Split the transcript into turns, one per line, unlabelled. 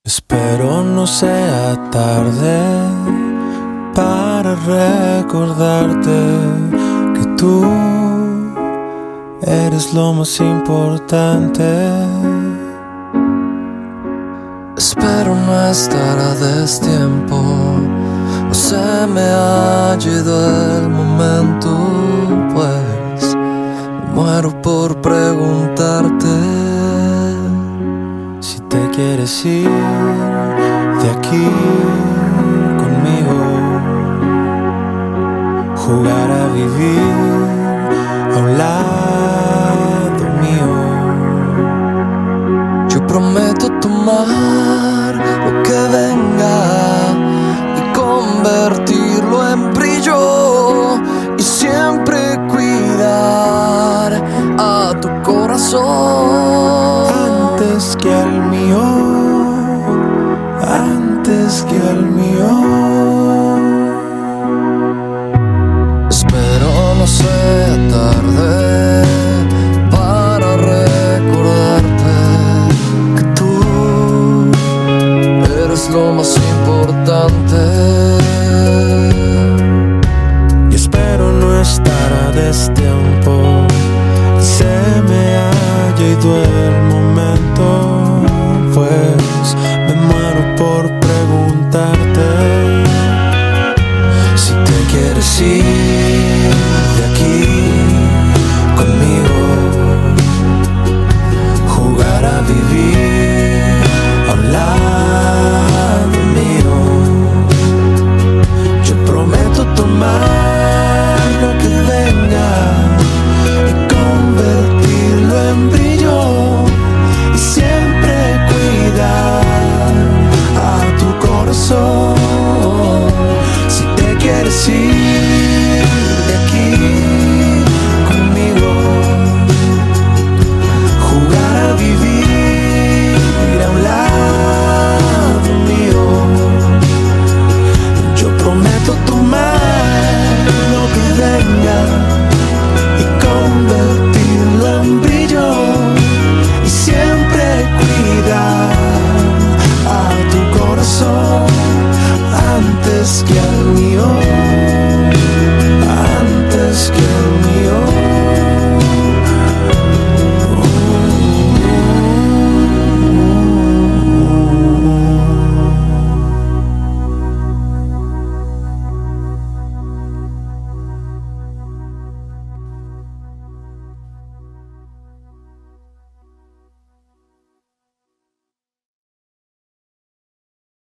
Espero no sea tarde para recordarte que tú eres lo más importante.
Espero no estar a destiempo, no se me ha ido el momento, pues me muero por preguntarte
si te quieres ir de aquí conmigo, jugar a vivir a un lado mío.
Yo prometo tomar lo que venga y convertirlo en brillo y siempre cuidar a tu corazón
antes que al mío, antes que al mío.
Espero no sea tarde para recordarte que tú eres lo más importante.
Y espero no estar a destiempo y se me haya ido el momento, pues me muero por preguntarte si te quieres ir de aquí conmigo, jugar a vivir a un lado mío. Yo prometo tomar lo que venga y convertirlo en brillo y siempre cuidar a tu corazón. Si te quieres ir de aquí conmigo, jugar a vivir a un lado mío. Yo prometo tomar lo que venga y convertirlo en brillo y siempre cuidar a tu corazón antes que a